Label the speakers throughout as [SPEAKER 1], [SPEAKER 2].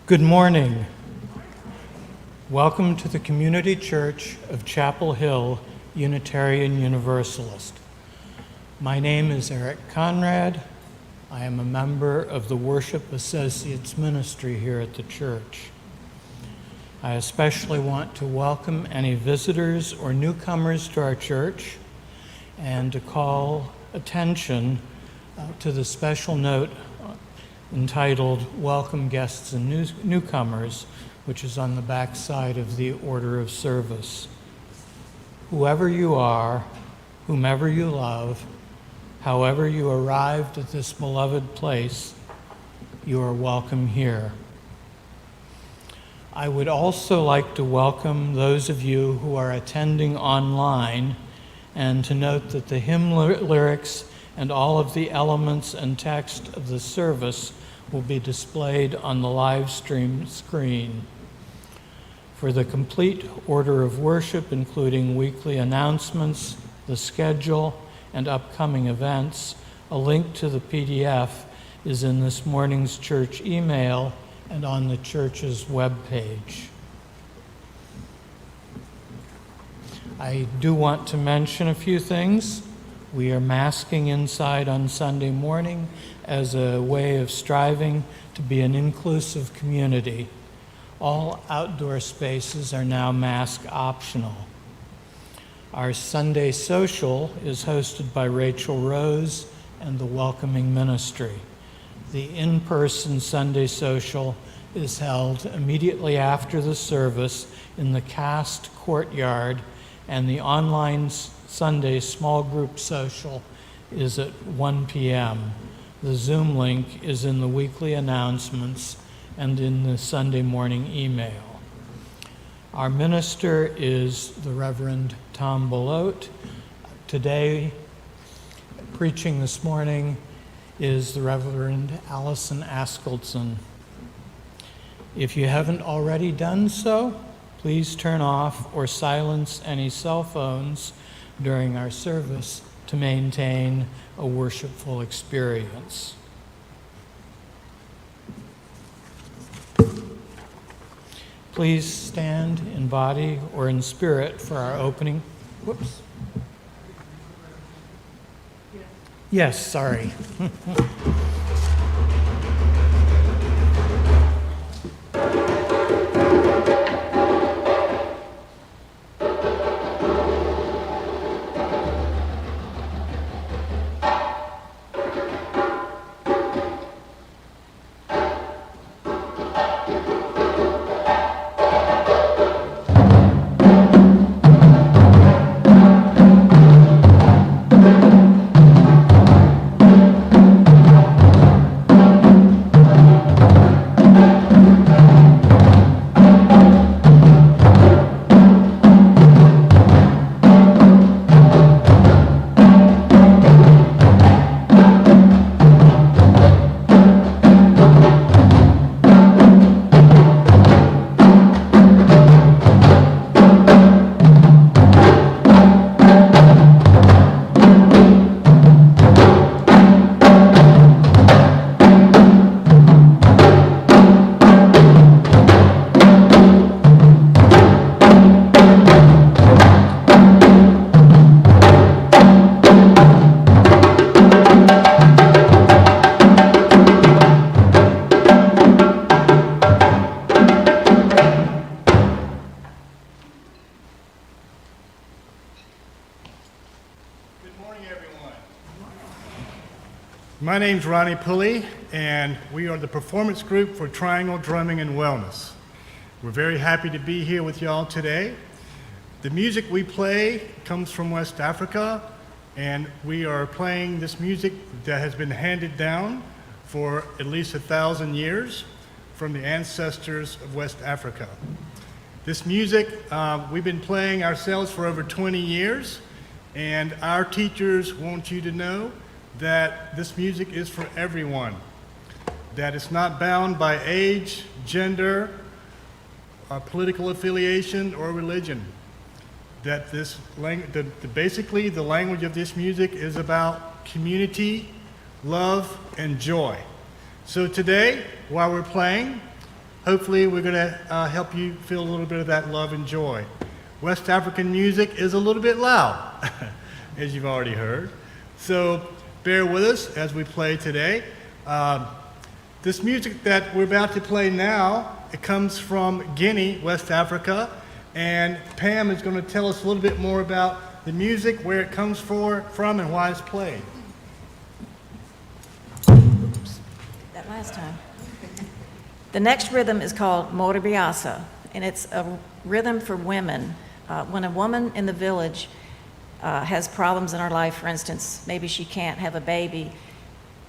[SPEAKER 1] Good morning. Welcome to the Community Church of Chapel Hill, Unitarian Universalist. My name is Eric Conrad. I am a member of the Worship Associates Ministry here at the church. I especially want to welcome any visitors or newcomers to our church and to call attention to the special note entitled Welcome Guests and Newcomers, which is on the back side of the order of service. Whoever you are, whomever you love, however you arrived at this beloved place, you are welcome here. I would also like to welcome those of you who are attending online and to note that the hymn lyrics and all of the elements and text of the service will be displayed on the live stream screen. For the complete order of worship, including weekly announcements, the schedule, and upcoming events, a link to the PDF is in this morning's church email and on the church's webpage. I do want to mention a few things. We are masking inside on Sunday morning as a way of striving to be an inclusive community. All outdoor spaces are now mask optional. Our Sunday social is hosted by Rachel Rose and the Welcoming Ministry. The in-person Sunday social is held immediately after the service in the cast courtyard, and the online Sunday small group social is at 1 p.m. The Zoom link is in the weekly announcements and in the Sunday morning email. Our minister is the Reverend Tom Belote. Today, preaching this morning is the Reverend Alison Eskildsen. If you haven't already done so, please turn off or silence any cell phones during our service to maintain a worshipful experience. Please stand in body or in spirit for our opening. Whoops. Yes, sorry.
[SPEAKER 2] My name's Ronnie Pulley, and we are the performance group for Triangle Drumming and Wellness. We're very happy to be here with y'all today. The music we play comes from West Africa, and we are playing this music that has been handed down for at least 1,000 years from the ancestors of West Africa. This music, we've been playing ourselves for over 20 years, and our teachers want you to know that this music is for everyone, that it's not bound by age, gender, political affiliation, or religion. That basically the language of this music is about community, love, and joy. So today, while we're playing, hopefully we're going to help you feel a little bit of that love and joy. West African music is a little bit loud, as you've already heard. So bear with us as we play today. This music that we're about to play now, it comes from Guinea, West Africa, and Pam is going to tell us a little bit more about the music, where it comes from, and why it's played.
[SPEAKER 3] Oops, that last time. The next rhythm is called Moribiasa, and it's a rhythm for women. When a woman in the village has problems in her life, for instance, maybe she can't have a baby,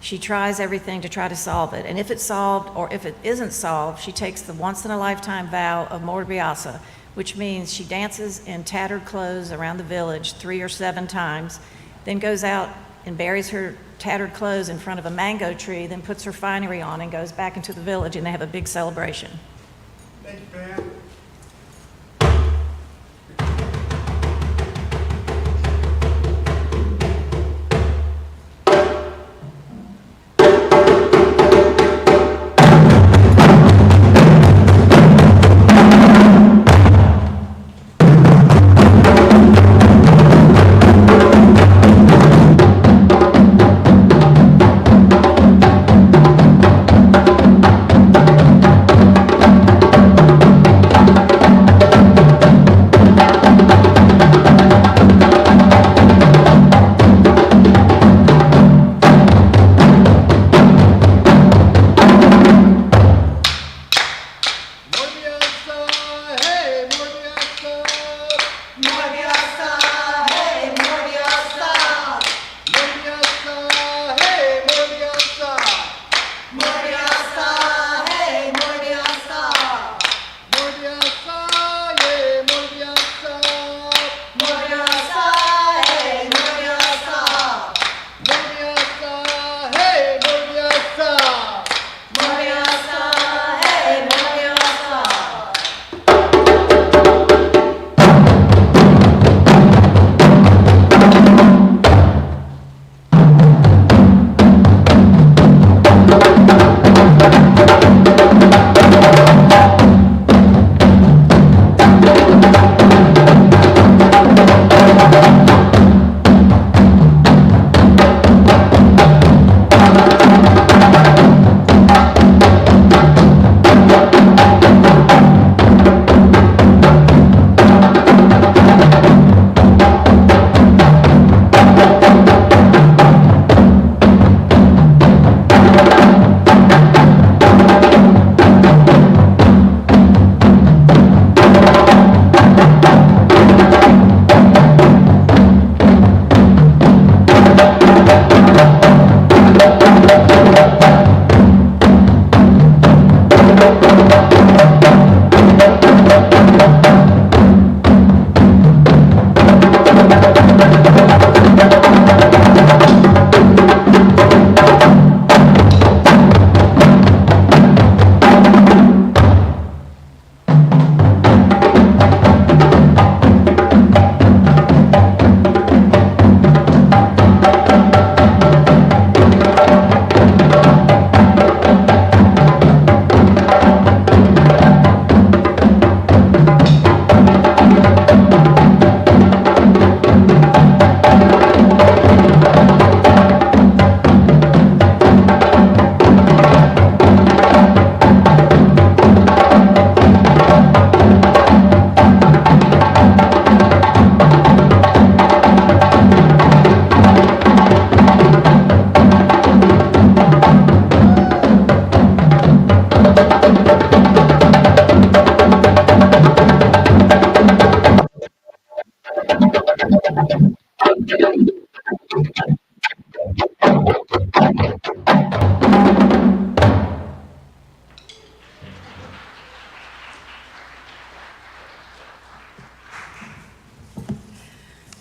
[SPEAKER 3] she tries everything to try to solve it. And if it's solved, or if it isn't solved, she takes the once-in-a-lifetime vow of Moribiasa, which means she dances in tattered clothes around the village 3 or 7 times, then goes out and buries her tattered clothes in front of a mango tree, then puts her finery on and goes back into the village, and they have a big celebration.
[SPEAKER 2] Thank you, Pam.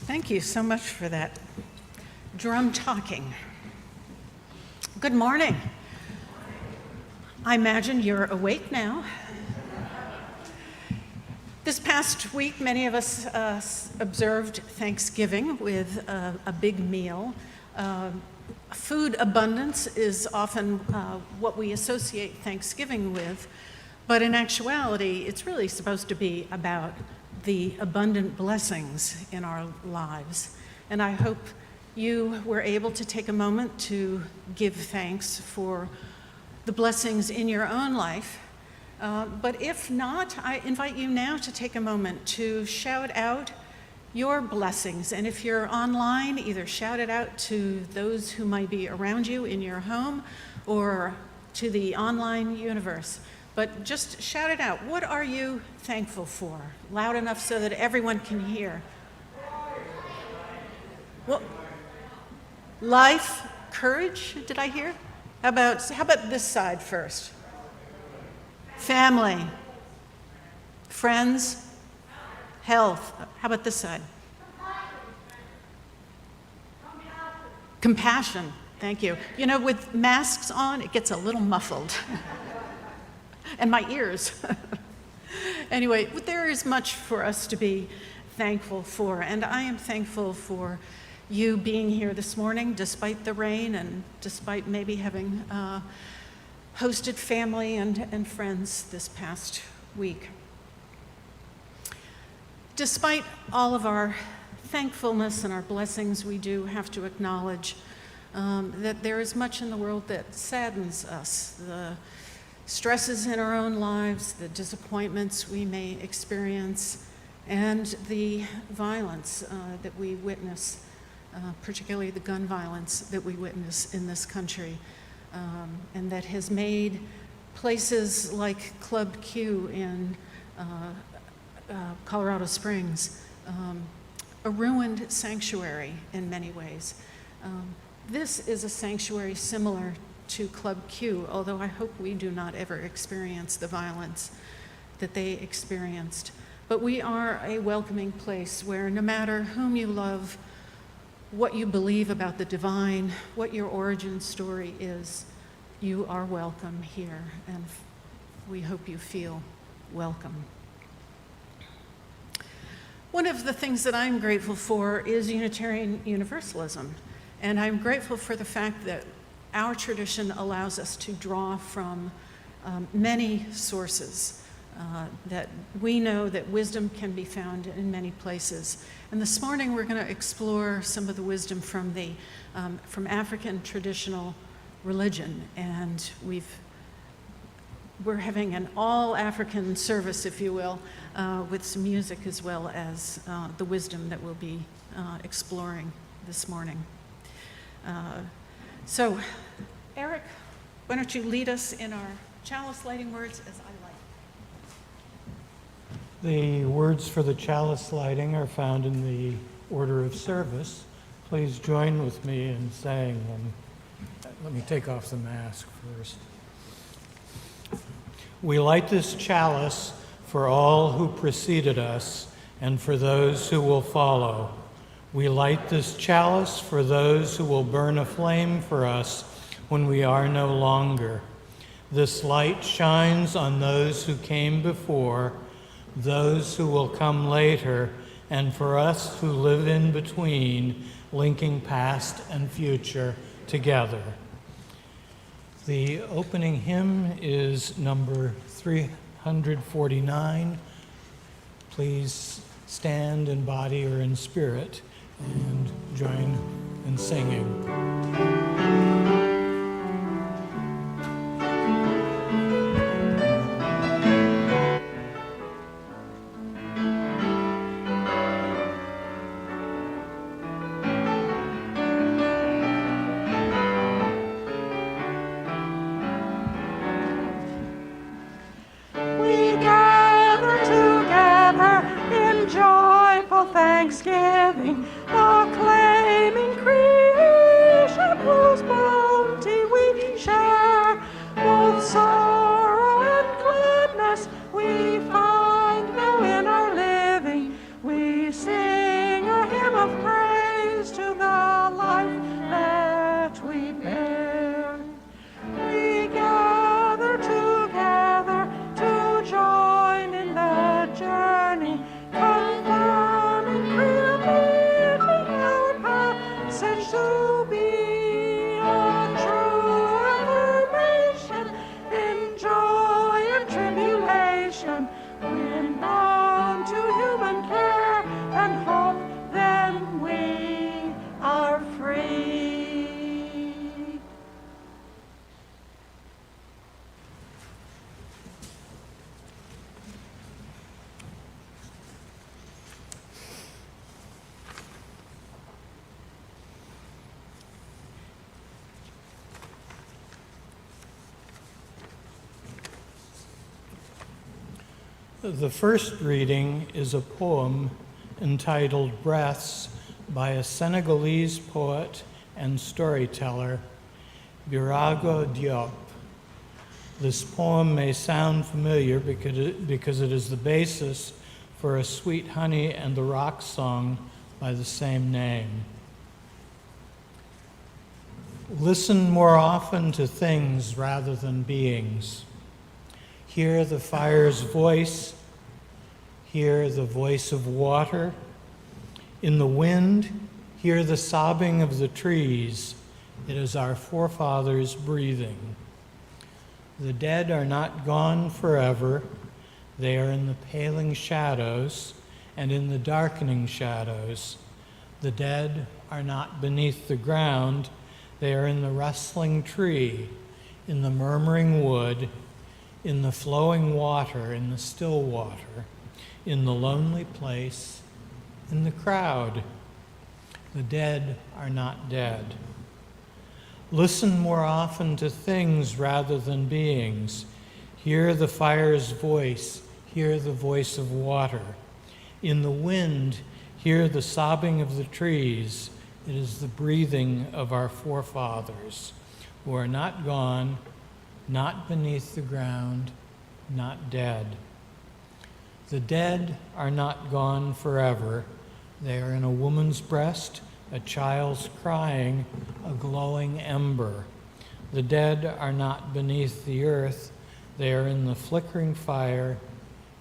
[SPEAKER 4] Thank you so much for that drum talking. Good morning. I imagine you're awake now. This past week, many of us observed Thanksgiving with a big meal. Food abundance is often what we associate Thanksgiving with, But in actuality, it's really supposed to be about the abundant blessings in our lives. And I hope you were able to take a moment to give thanks for the blessings in your own life. But if not, I invite you now to take a moment to shout out your blessings. And if you're online, either shout it out to those who might be around you in your home or to the online universe. But just shout it out. What are you thankful for? Loud enough so that everyone can hear. Well, life, courage, did I hear? How about this side first? Family, friends, health. How about this side? Compassion. Thank you. You know, with masks on, it gets a little muffled. And my ears. Anyway, there is much for us to be thankful for, and I am thankful for you being here this morning, despite the rain and despite maybe having hosted family and friends this past week. Despite all of our thankfulness and our blessings, we do have to acknowledge that there is much in the world that saddens us. The stresses in our own lives, the disappointments we may experience, and the violence that we witness, particularly the gun violence that we witness in this country, and that has made places like Club Q in Colorado Springs a ruined sanctuary in many ways. This is a sanctuary similar to Club Q, although I hope we do not ever experience the violence that they experienced. But we are a welcoming place where no matter whom you love, what you believe about the divine, what your origin story is, you are welcome here, and we hope you feel welcome. One of the things that I'm grateful for is Unitarian Universalism, and I'm grateful for the fact that our tradition allows us to draw from many sources, that we know that wisdom can be found in many places. And this morning we're going to explore some of the wisdom from African traditional religion, and we're having an all-African service, if you will, with some music as well as the wisdom that we'll be exploring this morning. So, Eric, why don't you lead us in our chalice lighting words as I light.
[SPEAKER 1] The words for the chalice lighting are found in the order of service. Please join with me in saying them. Let me take off the mask first. We light this chalice for all who preceded us and for those who will follow. We light this chalice for those who will burn a flame for us when we are no longer. This light shines on those who came before, those who will come later, and for us who live in between, linking past and future together. The opening hymn is number 349. Please stand in body or in spirit and join in singing.
[SPEAKER 5] We gather together in joyful thanksgiving, acclaiming creation whose bounty we share. Both sorrow and gladness we find now in our living. We sing a hymn of praise to the life that we bear. We gather together to join in the journey, confirming creation
[SPEAKER 1] The first reading is a poem entitled Breaths by a Senegalese poet and storyteller, Birago Diop. This poem may sound familiar because it is the basis for a Sweet Honey and the Rock song by the same name. Listen more often to things rather than beings. Hear the fire's voice. Hear the voice of water. In the wind, hear the sobbing of the trees. It is our forefathers breathing. The dead are not gone forever. They are in the paling shadows and in the darkening shadows. The dead are not beneath the ground. They are in the rustling tree, in the murmuring wood, in the flowing water, in the still water, in the lonely place, in the crowd. The dead are not dead. Listen more often to things rather than beings. Hear the fire's voice. Hear the voice of water. In the wind, hear the sobbing of the trees. It is the breathing of our forefathers, who are not gone, not beneath the ground, not dead. The dead are not gone forever. They are in a woman's breast, a child's crying, a glowing ember. The dead are not beneath the earth. They are in the flickering fire,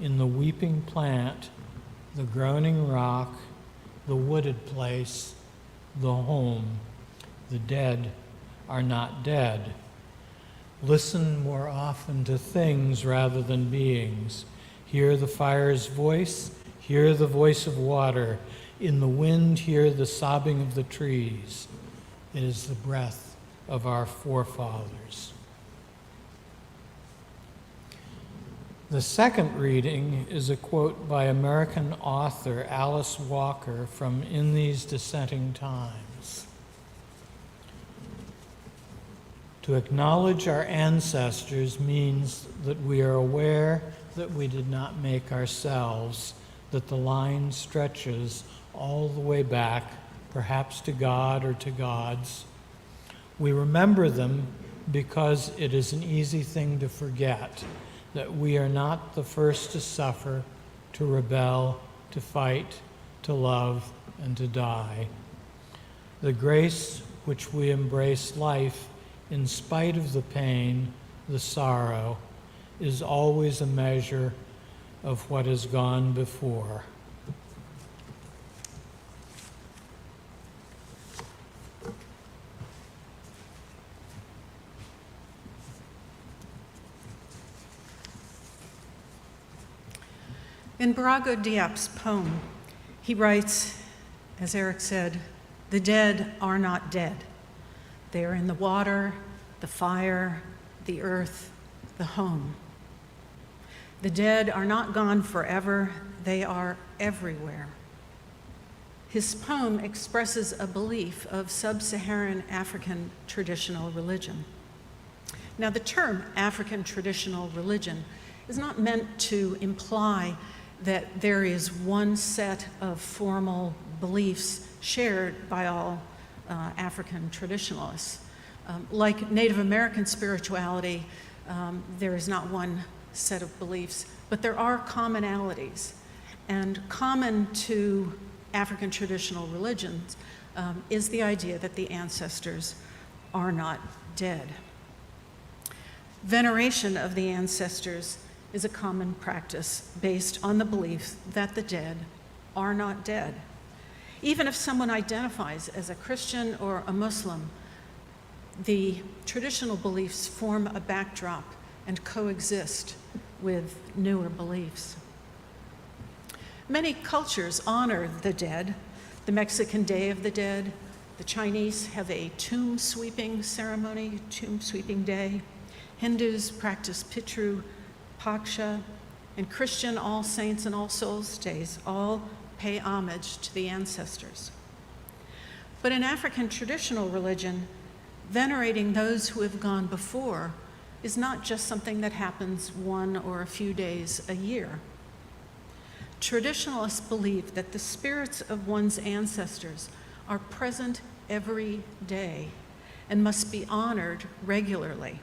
[SPEAKER 1] in the weeping plant, the groaning rock, the wooded place, the home. The dead are not dead. Listen more often to things rather than beings. Hear the fire's voice. Hear the voice of water. In the wind, hear the sobbing of the trees. It is the breath of our forefathers. The second reading is a quote by American author Alice Walker from In These Dissenting Times. To acknowledge our ancestors means that we are aware that we did not make ourselves, that the line stretches all the way back, perhaps to God or to gods. We remember them because it is an easy thing to forget, that we are not the first to suffer, to rebel, to fight, to love, and to die. The grace which we embrace life in spite of the pain, the sorrow, is always a measure of what has gone before.
[SPEAKER 4] In Birago Diop's poem, he writes, as Eric said, the dead are not dead. They are in the water, the fire, the earth, the home. The dead are not gone forever. They are everywhere. His poem expresses a belief of sub-Saharan African traditional religion. Now, the term African traditional religion is not meant to imply that there is one set of formal beliefs shared by all African traditionalists. Like Native American spirituality, there is not one set of beliefs, but there are commonalities. And common to African traditional religions is the idea that the ancestors are not dead. Veneration of the ancestors is a common practice based on the belief that the dead are not dead. Even if someone identifies as a Christian or a Muslim, the traditional beliefs form a backdrop and coexist with newer beliefs. Many cultures honor the dead. The Mexican Day of the Dead, the Chinese have a tomb sweeping ceremony, tomb sweeping day. Hindus practice Pitru Paksha, and Christian All Saints and All Souls Days all pay homage to the ancestors. But in African traditional religion, venerating those who have gone before is not just something that happens one or a few days a year. Traditionalists believe that the spirits of one's ancestors are present every day and must be honored regularly.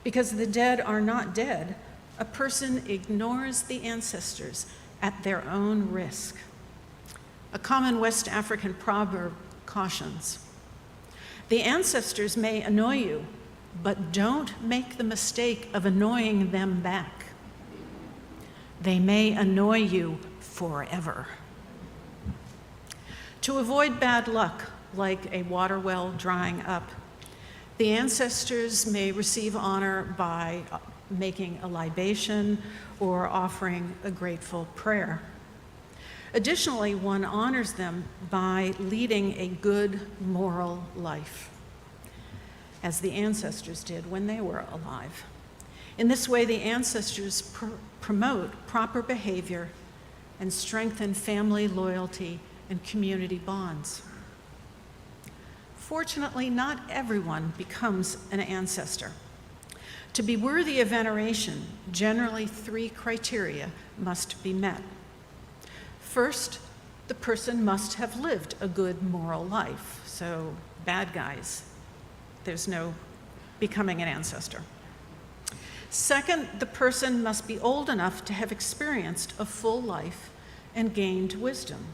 [SPEAKER 4] Because the dead are not dead, a person ignores the ancestors at their own risk. A common West African proverb cautions, "The ancestors may annoy you, but don't make the mistake of annoying them back. They may annoy you forever." To avoid bad luck, like a water well drying up, the ancestors may receive honor by making a libation or offering a grateful prayer. Additionally, one honors them by leading a good moral life, as the ancestors did when they were alive. In this way, the ancestors promote proper behavior and strengthen family loyalty and community bonds. Fortunately, not everyone becomes an ancestor. To be worthy of veneration, generally 3 criteria must be met. First, the person must have lived a good moral life. So, bad guys, there's no becoming an ancestor. Second, the person must be old enough to have experienced a full life and gained wisdom.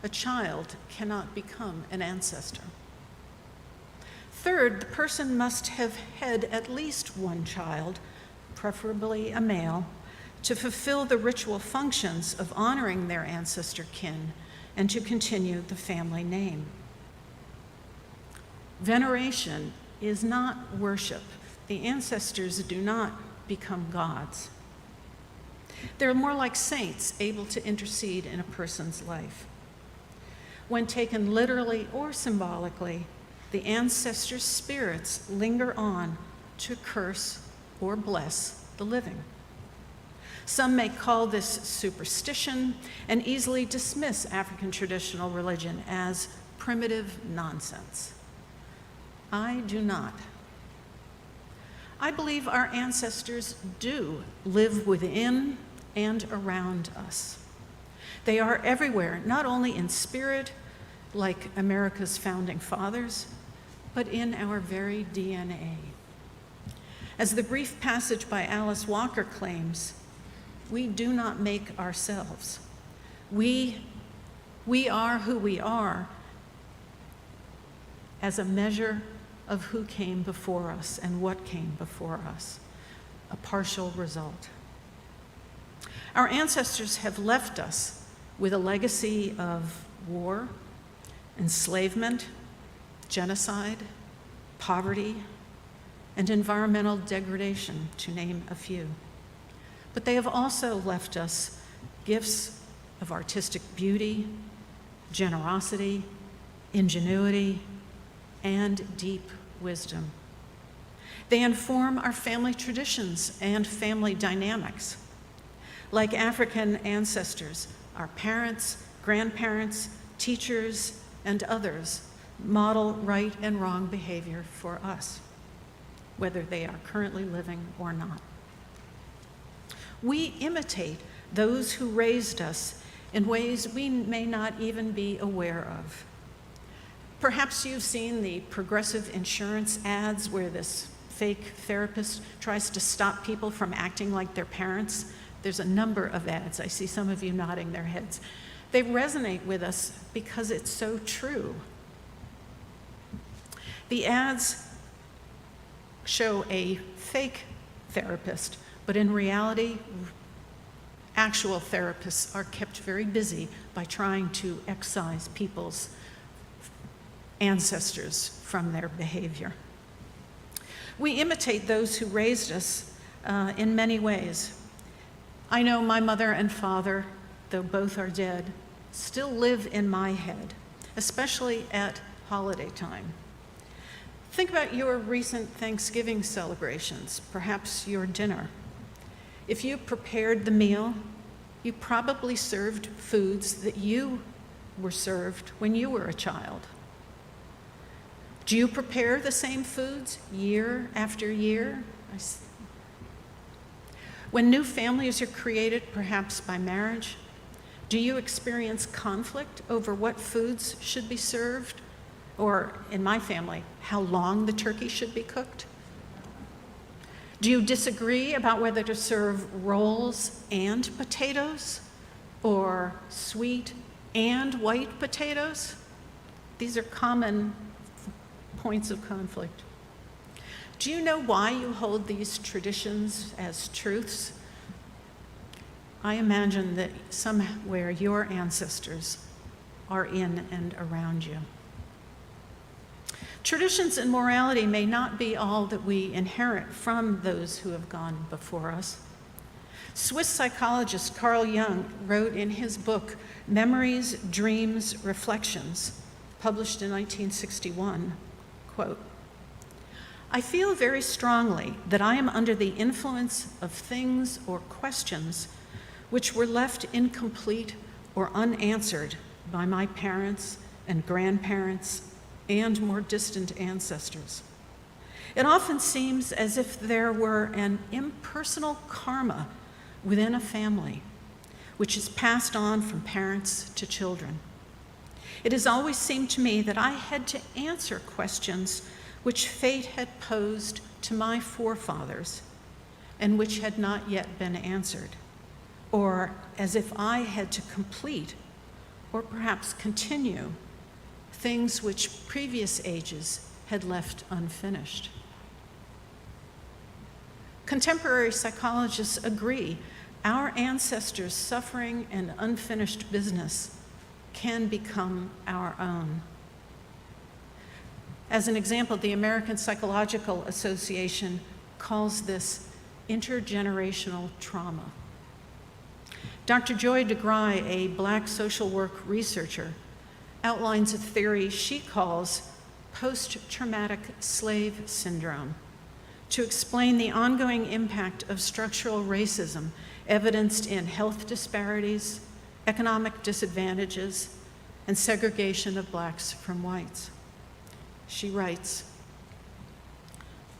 [SPEAKER 4] A child cannot become an ancestor. Third, the person must have had at least one child, preferably a male, to fulfill the ritual functions of honoring their ancestor kin and to continue the family name. Veneration is not worship. The ancestors do not become gods. They're more like saints, able to intercede in a person's life. When taken literally or symbolically, the ancestors' spirits linger on to curse or bless the living. Some may call this superstition and easily dismiss African traditional religion as primitive nonsense. I do not. I believe our ancestors do live within and around us. They are everywhere, not only in spirit, like America's founding fathers, but in our very DNA. As the brief passage by Alice Walker claims, we do not make ourselves. We are who we are as a measure of who came before us and what came before us, a partial result. Our ancestors have left us with a legacy of war, enslavement, genocide, poverty, and environmental degradation, to name a few. But they have also left us gifts of artistic beauty, generosity, ingenuity, and deep wisdom. They inform our family traditions and family dynamics. Like African ancestors, our parents, grandparents, teachers, and others model right and wrong behavior for us, whether they are currently living or not. We imitate those who raised us in ways we may not even be aware of. Perhaps you've seen the Progressive insurance ads where this fake therapist tries to stop people from acting like their parents. There's a number of ads. I see some of you nodding their heads. They resonate with us because it's so true. The ads show a fake therapist, but in reality, actual therapists are kept very busy by trying to excise people's ancestors from their behavior. We imitate those who raised us in many ways. I know my mother and father, though both are dead, still live in my head, especially at holiday time. Think about your recent Thanksgiving celebrations, perhaps your dinner. If you prepared the meal, you probably served foods that you were served when you were a child. Do you prepare the same foods year after year? When new families are created, perhaps by marriage, do you experience conflict over what foods should be served? Or, in my family, how long the turkey should be cooked? Do you disagree about whether to serve rolls and potatoes or sweet and white potatoes? These are common points of conflict. Do you know why you hold these traditions as truths? I imagine that somewhere your ancestors are in and around you. Traditions and morality may not be all that we inherit from those who have gone before us. Swiss psychologist Carl Jung wrote in his book, Memories, Dreams, Reflections, published in 1961, quote, "I feel very strongly that I am under the influence of things or questions which were left incomplete or unanswered by my parents and grandparents and more distant ancestors. It often seems as if there were an impersonal karma within a family, which is passed on from parents to children. It has always seemed to me that I had to answer questions which fate had posed to my forefathers and which had not yet been answered, or as if I had to complete or perhaps continue things which previous ages had left unfinished." Contemporary psychologists agree our ancestors' suffering and unfinished business can become our own. As an example, the American Psychological Association calls this intergenerational trauma. Dr. Joy DeGruy, a Black social work researcher, outlines a theory she calls post-traumatic slave syndrome to explain the ongoing impact of structural racism evidenced in health disparities, economic disadvantages, and segregation of blacks from whites. She writes,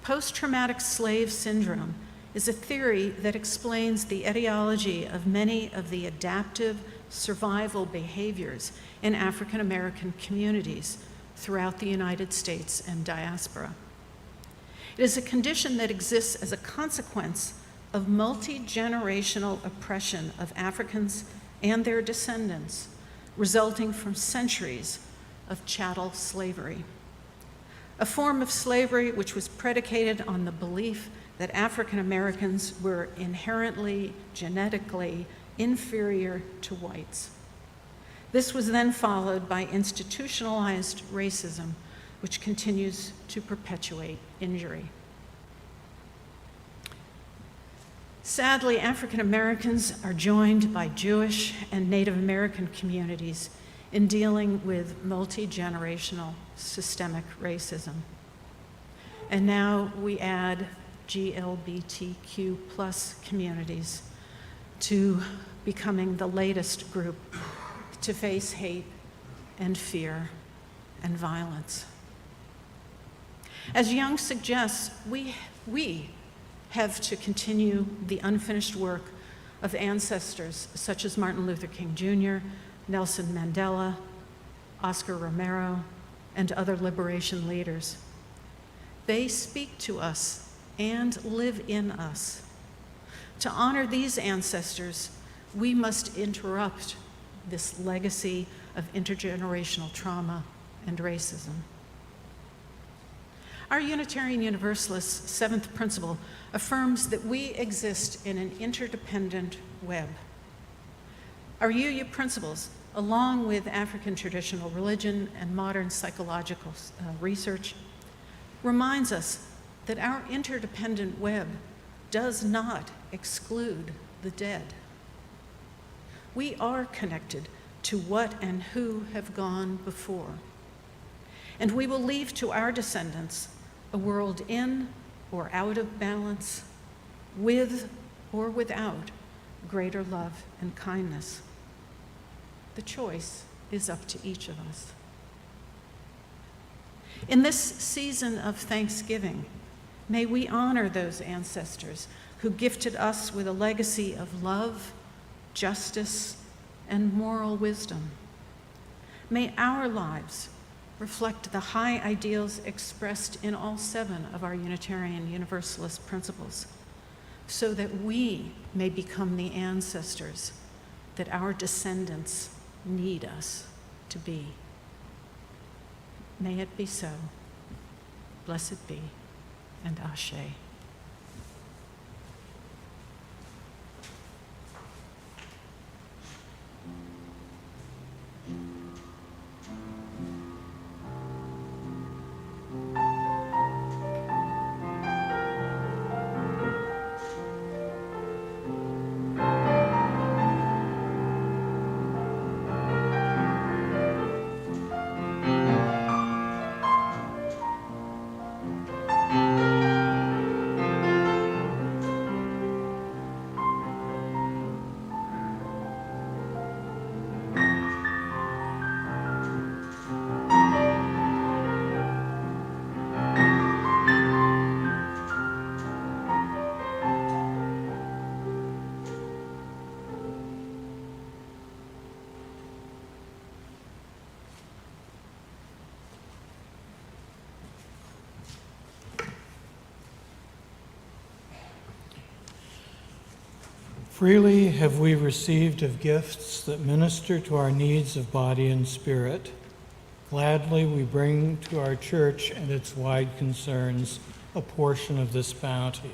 [SPEAKER 4] "Post-traumatic slave syndrome is a theory that explains the etiology of many of the adaptive survival behaviors in African American communities throughout the United States and diaspora. It is a condition that exists as a consequence of multi-generational oppression of Africans and their descendants, resulting from centuries of chattel slavery. A form of slavery which was predicated on the belief that African Americans were inherently, genetically inferior to whites. This was then followed by institutionalized racism, which continues to perpetuate injury. Sadly, African Americans are joined by Jewish and Native American communities in dealing with multi-generational systemic racism. And now we add GLBTQ plus communities to becoming the latest group to face hate and fear and violence. As Jung suggests, we have to continue the unfinished work of ancestors such as Martin Luther King Jr., Nelson Mandela, Oscar Romero, and other liberation leaders. They speak to us and live in us. To honor these ancestors, we must interrupt this legacy of intergenerational trauma and racism. Our Unitarian Universalist seventh principle affirms that we exist in an interdependent web. Our UU principles, along with African traditional religion and modern psychological research, reminds us that our interdependent web does not exclude the dead. We are connected to what and who have gone before, and we will leave to our descendants a world in or out of balance, with or without greater love and kindness. The choice is up to each of us. In this season of Thanksgiving, may we honor those ancestors who gifted us with a legacy of love, justice, and moral wisdom. May our lives reflect the high ideals expressed in all 7 of our Unitarian Universalist principles, so that we may become the ancestors that our descendants need us to be. May it be so. Blessed be, and Ashe.
[SPEAKER 1] Freely have we received of gifts that minister to our needs of body and spirit. Gladly we bring to our church and its wide concerns a portion of this bounty.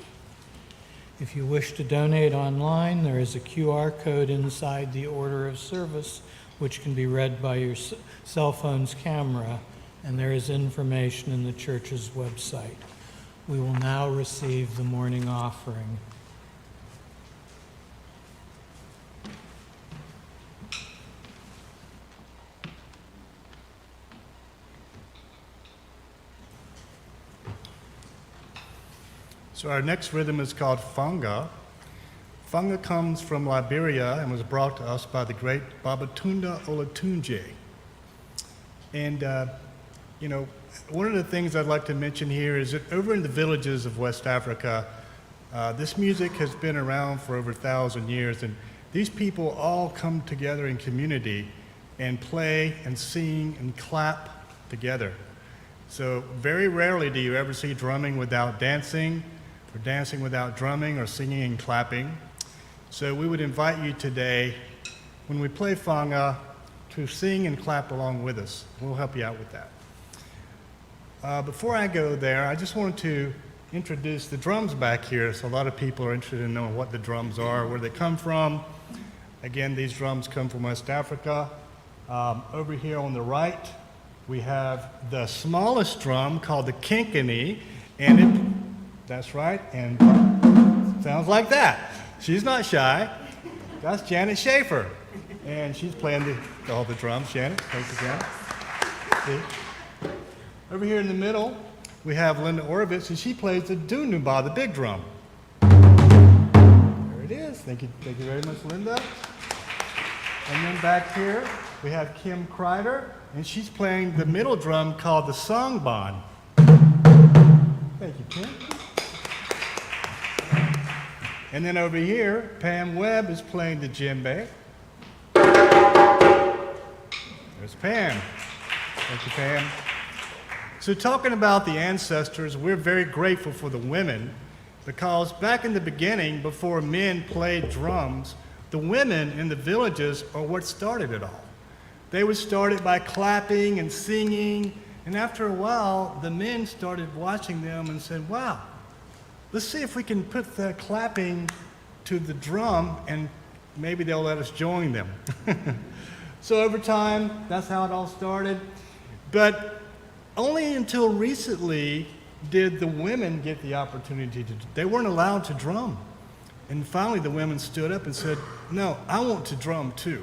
[SPEAKER 1] If you wish to donate online, there is a QR code inside the order of service which can be read by your cell phone's camera, and there is information in the church's website. We will now receive the morning offering.
[SPEAKER 2] So our next rhythm is called Fanga. Fanga comes from Liberia and was brought to us by the great Babatunde Olatunji. And, one of the things I'd like to mention here is that over in the villages of West Africa, this music has been around for over 1,000 years, and these people all come together in community and play and sing and clap together. So very rarely do you ever see drumming without dancing, or dancing without drumming, or singing and clapping. So we would invite you today, when we play Fanga, to sing and clap along with us. We'll help you out with that. Before I go there, I just wanted to introduce the drums back here. So a lot of people are interested in knowing what the drums are, where they come from. Again, these drums come from West Africa. Over here on the right, we have the smallest drum called the kinkani, and that's right, and sounds like that. She's not shy. That's Janet Schaefer, and she's playing all the drums. Janet, thank you, Janet. See? Over here in the middle, we have Linda Orovitz, and she plays the dunuba, the big drum. There it is. Thank you very much, Linda. And then back here, we have Kim Kreider, and she's playing the middle drum called the songban. Thank you, Kim. And then over here, Pam Webb is playing the djembe. There's Pam. Thank you, Pam. So talking about the ancestors, we're very grateful for the women, because back in the beginning, before men played drums, the women in the villages are what started it all. They were started by clapping and singing, and after a while, the men started watching them and said, wow, let's see if we can put the clapping to the drum, and maybe they'll let us join them. So over time, that's how it all started. But only until recently did the women get the opportunity to, they weren't allowed to drum. And finally the women stood up and said, no, I want to drum too.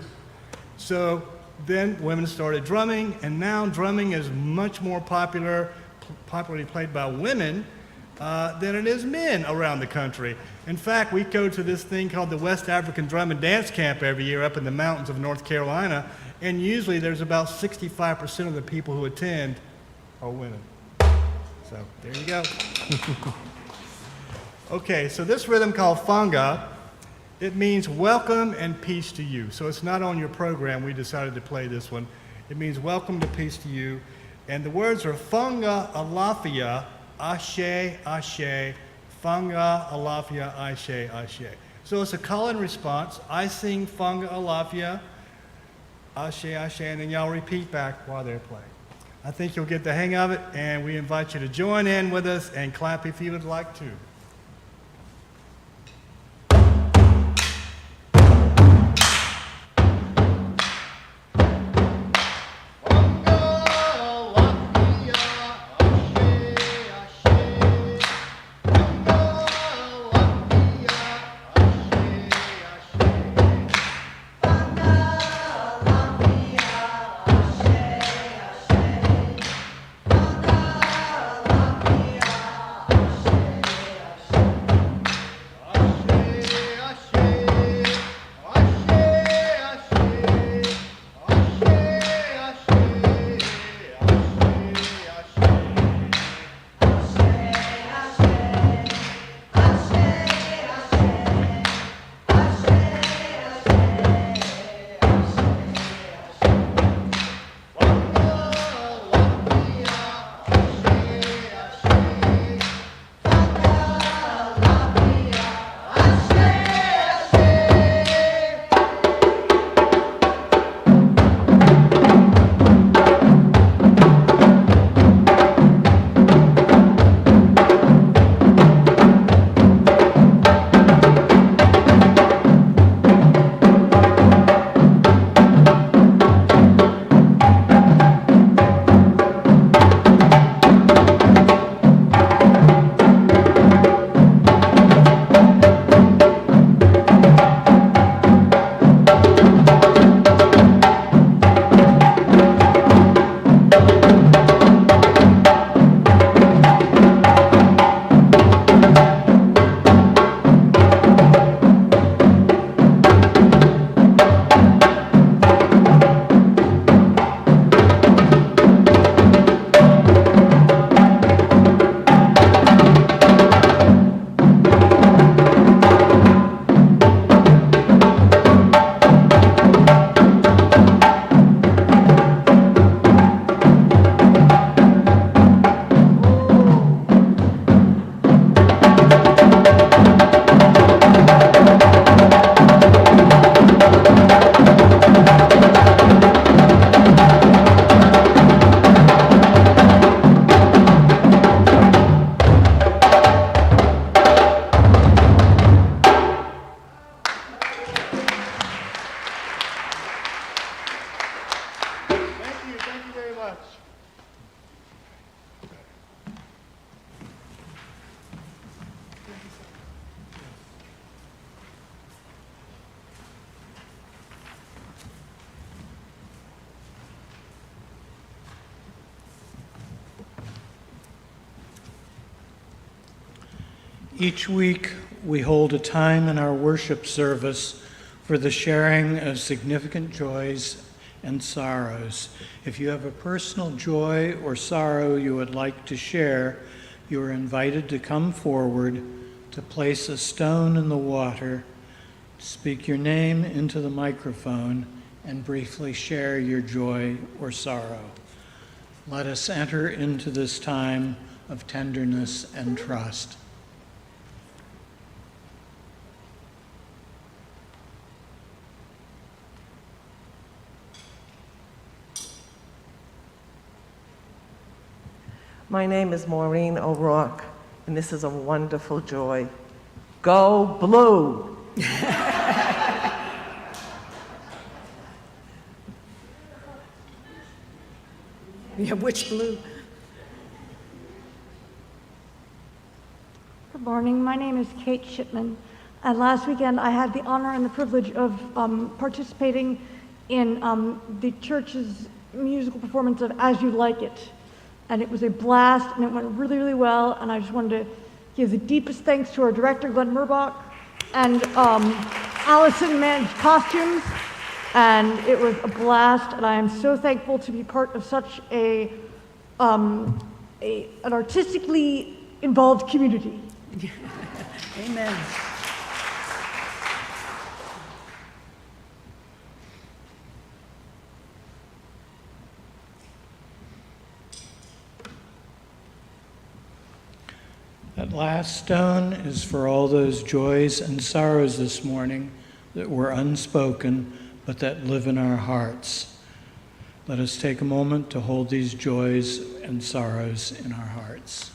[SPEAKER 2] So then women started drumming, and now drumming is much more popularly played by women than it is men around the country. In fact, we go to this thing called the West African Drum and Dance Camp every year up in the mountains of North Carolina, and usually there's about 65% of the people who attend are women. So there you go. Okay, so this rhythm called funga, it means welcome and peace to you. So it's not on your program. We decided to play this one. It means welcome to peace to you. And the words are funga alafia, ashe, ashe, funga alafia, ashe, ashe. So it's a call and response. I sing funga alafia, ashe, ashe, and then y'all repeat back while they're playing. I think you'll get the hang of it, and we invite you to join in with us and clap if you would like to.
[SPEAKER 1] Each week, we hold a time in our worship service for the sharing of significant joys and sorrows. If you have a personal joy or sorrow you would like to share, you are invited to come forward, to place a stone in the water, speak your name into the microphone, and briefly share your joy or sorrow. Let us enter into this time of tenderness and trust.
[SPEAKER 6] My name is Maureen O'Rourke, and this is a wonderful joy. Go Blue!
[SPEAKER 3] Yeah, which blue?
[SPEAKER 7] Good morning. My name is Kate Shipman. And last weekend, I had the honor and the privilege of participating in the church's musical performance of As You Like It. And it was a blast, and it went really, really well. And I just wanted to give the deepest thanks to our director, Glenn Murbach, and Alison managed costumes. And it was a blast, and I am so thankful to be part of such an artistically involved community.
[SPEAKER 4] Amen.
[SPEAKER 1] That last stone is for all those joys and sorrows this morning that were unspoken, but that live in our hearts. Let us take a moment to hold these joys and sorrows in our hearts.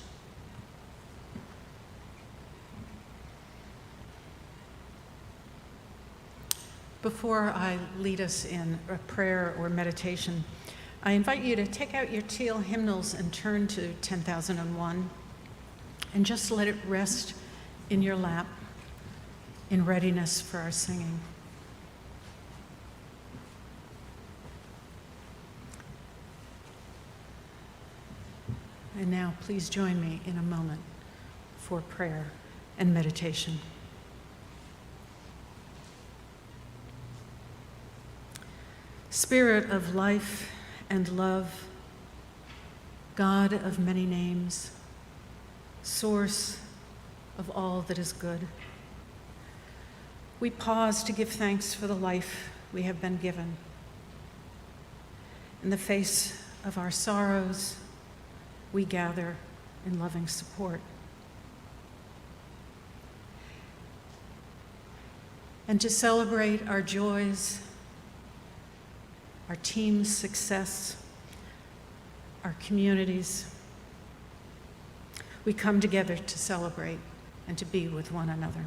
[SPEAKER 4] Before I lead us in a prayer or meditation, I invite you to take out your teal hymnals and turn to 10,001 and just let it rest in your lap in readiness for our singing. And now please join me in a moment for prayer and meditation. Spirit of life and love, God of many names, source of all that is good, we pause to give thanks for the life we have been given. In the face of our sorrows, we gather in loving support. And to celebrate our joys, our team's success, our communities, we come together to celebrate and to be with one another.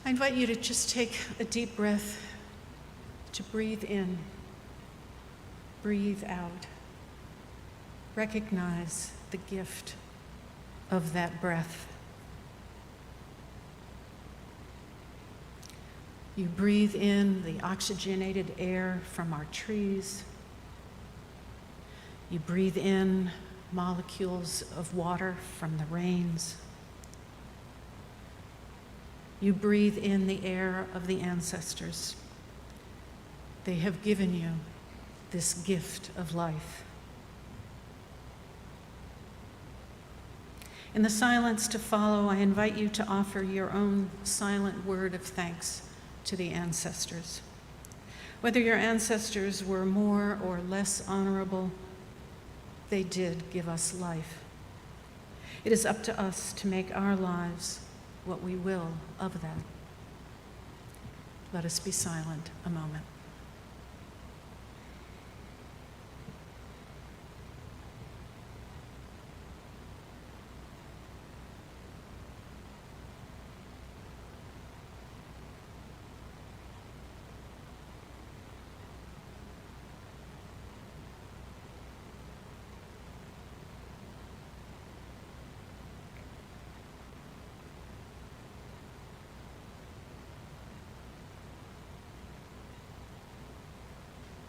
[SPEAKER 4] I invite you to just take a deep breath, to breathe in, breathe out. Recognize the gift of that breath. You breathe in the oxygenated air from our trees. You breathe in molecules of water from the rains. You breathe in the air of the ancestors. They have given you this gift of life. In the silence to follow, I invite you to offer your own silent word of thanks to the ancestors. Whether your ancestors were more or less honorable, they did give us life. It is up to us to make our lives what we will of them. Let us be silent a moment.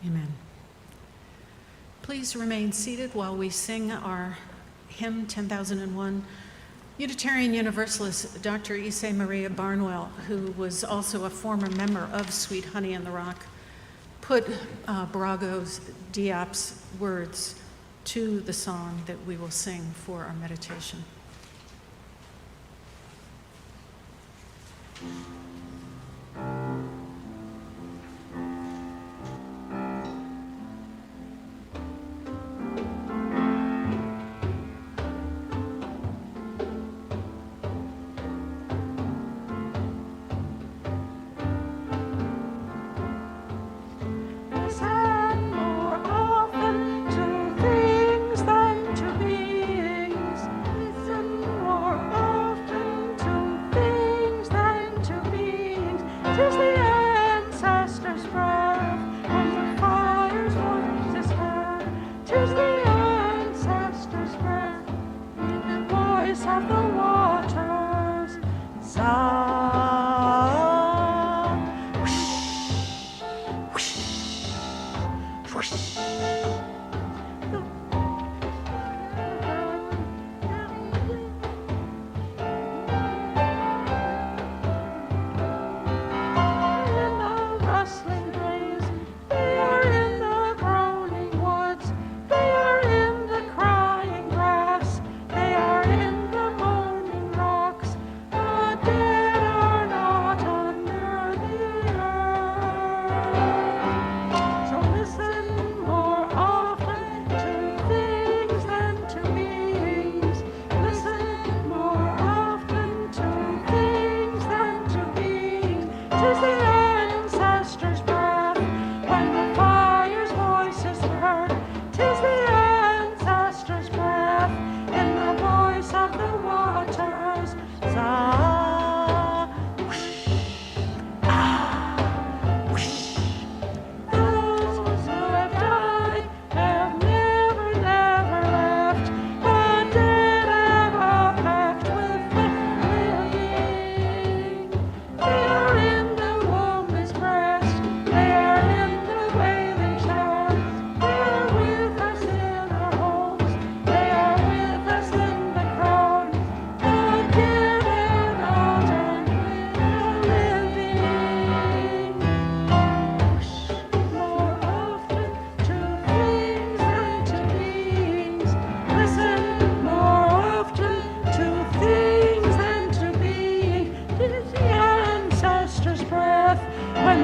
[SPEAKER 4] Amen. Please remain seated while we sing our hymn 10,001. Unitarian Universalist Dr. Issei Maria Barnwell, who was also a former member of Sweet Honey in the Rock, put Brago's Diop's words to the song that we will sing for our meditation.
[SPEAKER 5] Listen more often to things than to beings. Listen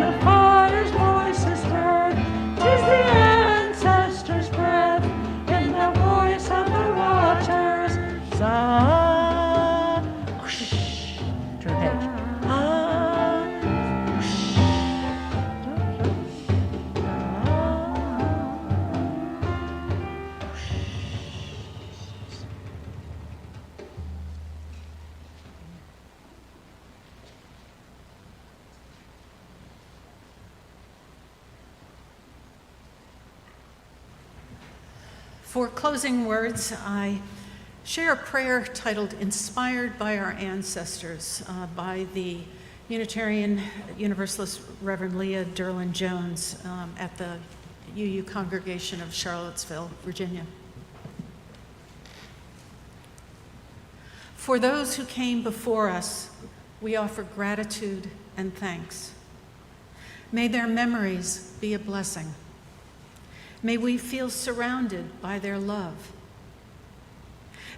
[SPEAKER 5] the fire's voice is heard. 'Tis the ancestors' breath in the voice of the waters.
[SPEAKER 6] Whoosh. Turn the page.
[SPEAKER 4] For closing words, I share a prayer titled Inspired by Our Ancestors by the Unitarian Universalist Reverend Leah Derlin Jones at the UU congregation of Charlottesville, Virginia. For those who came before us, we offer gratitude and thanks. May their memories be a blessing. May we feel surrounded by their love.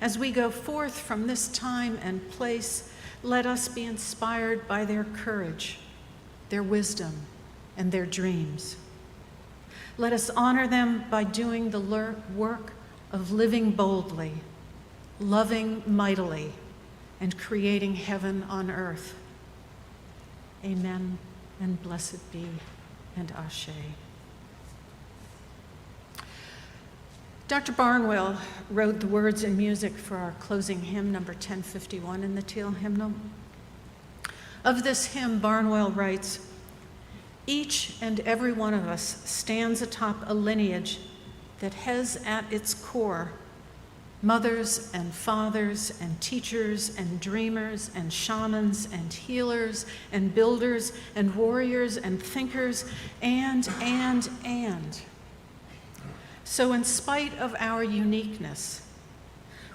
[SPEAKER 4] As we go forth from this time and place, let us be inspired by their courage, their wisdom, and their dreams. Let us honor them by doing the work of living boldly, loving mightily, and creating heaven on earth. Amen, and blessed be, and Ashe. Dr. Barnwell wrote the words and music for our closing hymn, number 1051 in the Teal Hymnal. Of this hymn, Barnwell writes, "Each and every one of us stands atop a lineage that has at its core mothers and fathers and teachers and dreamers and shamans and healers and builders and warriors and thinkers and. So in spite of our uniqueness,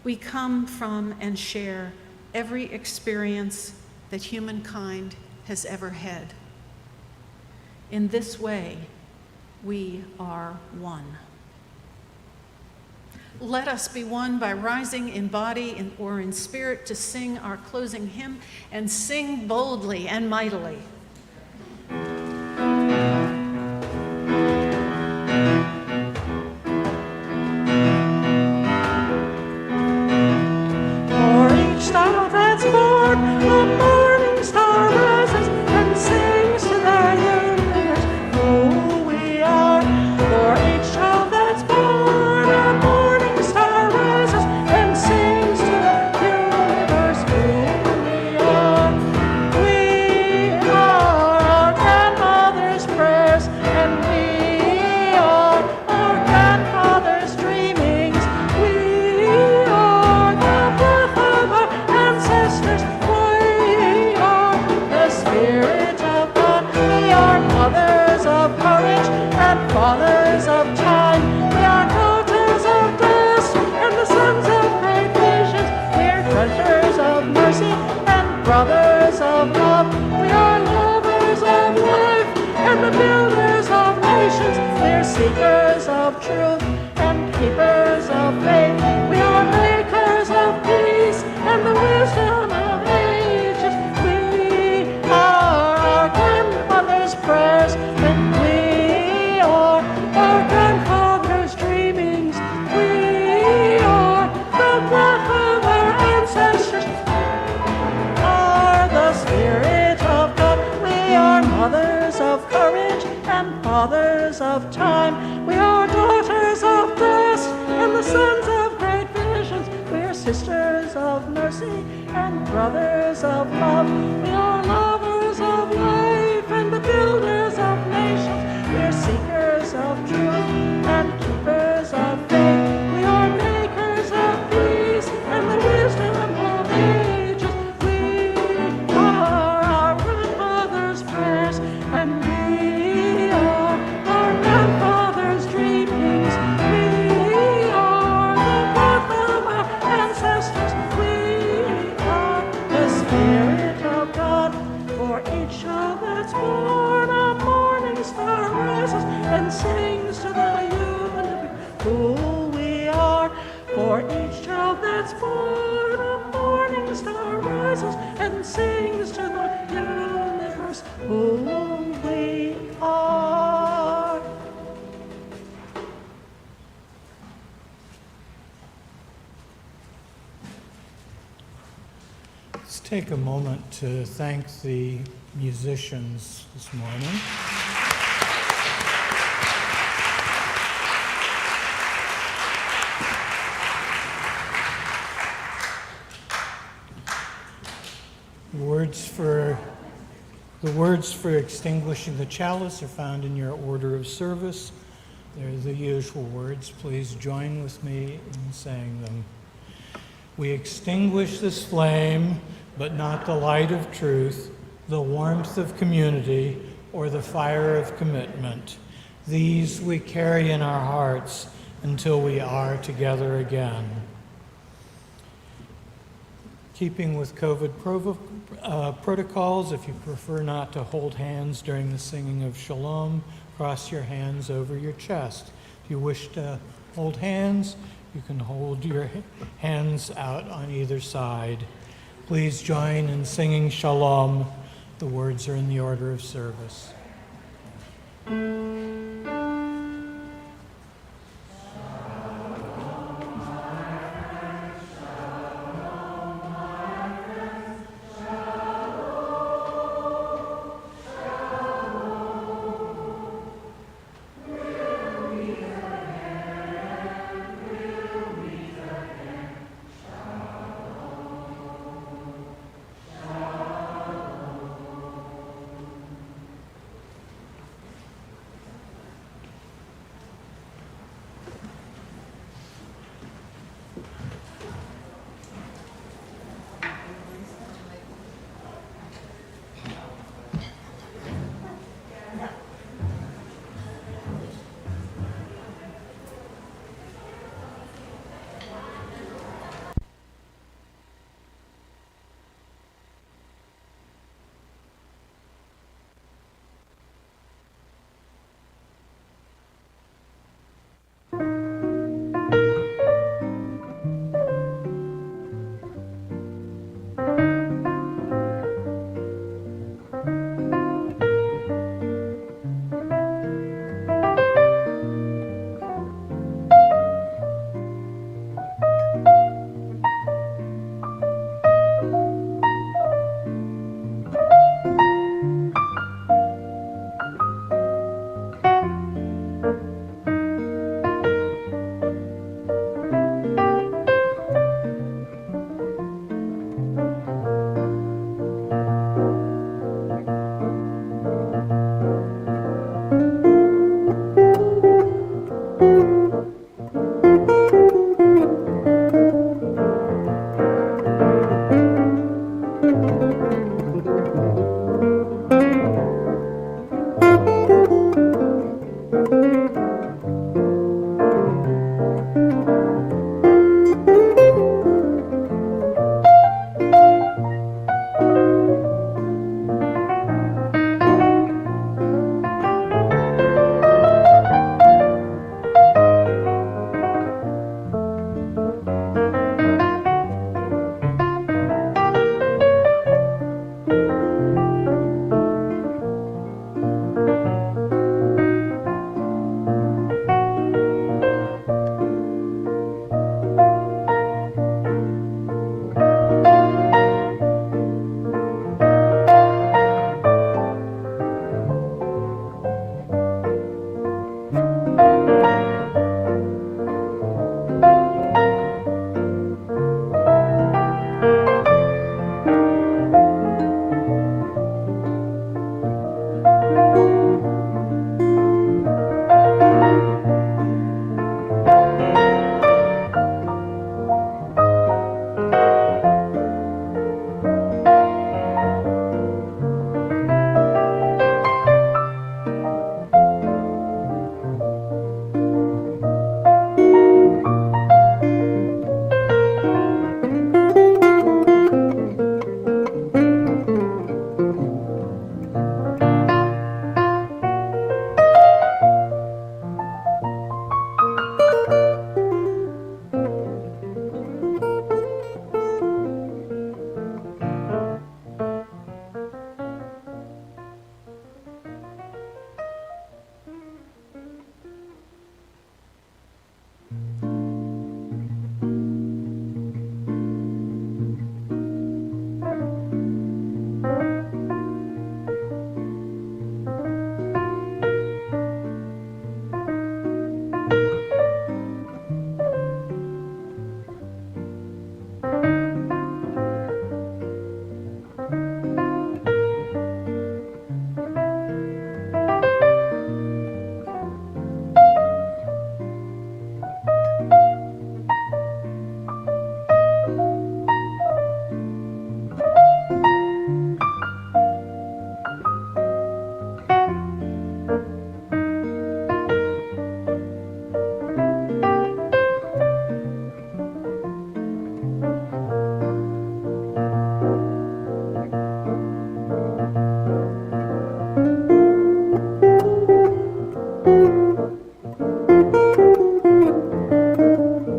[SPEAKER 4] we come from and share every experience that humankind has ever had. In this way, we are one. Let us be one by rising in body or in spirit to sing our closing hymn, and sing boldly and mightily.
[SPEAKER 5] For each star that's born, a morning star rises and sings to the universe who we are. For each child that's born, a morning star rises and sings to the universe who we are. We are our grandmother's prayers, and we are our grandfather's dreamings. We are the breath of our ancestors. We are the Spirit of God. We are mothers of courage and fathers of time. We are daughters of dust and the sons of great visions. We are treasures of mercy and brothers of love. We are lovers of life and the builders of nations. We are seekers of truth and keepers of faith. We are makers of peace and the wisdom of ages. We are our grandmother's prayers, and we are our grandfather's dreamings. We are the breath of our ancestors, are the Spirit of God. We are mothers of courage and fathers of time. We are daughters of dust and the sons of great visions. We are sisters of mercy and brothers of love. We are lovers of life and the builders of nations. We are seekers of truth and keepers of faith. We are makers of peace and the wisdom of ages. We are our grandmother's prayers, and we are our grandfather's dreamings. We are the breath of our ancestors. We are the Spirit of God. For each child that's born, a morning star rises and sings to the universe who we are. For each child that's born, a morning star rises and sings to the universe who we
[SPEAKER 1] take a moment to thank the musicians this morning. The words for extinguishing the chalice are found in your order of service. They're the usual words. Please join with me in saying them. We extinguish this flame, but not the light of truth, the warmth of community, or the fire of commitment. These we carry in our hearts until we are together again. Keeping with COVID protocols, if you prefer not to hold hands during the singing of Shalom, cross your hands over your chest. If you wish to hold hands, you can hold your hands out on either side. Please join in singing Shalom. The words are in the order of service.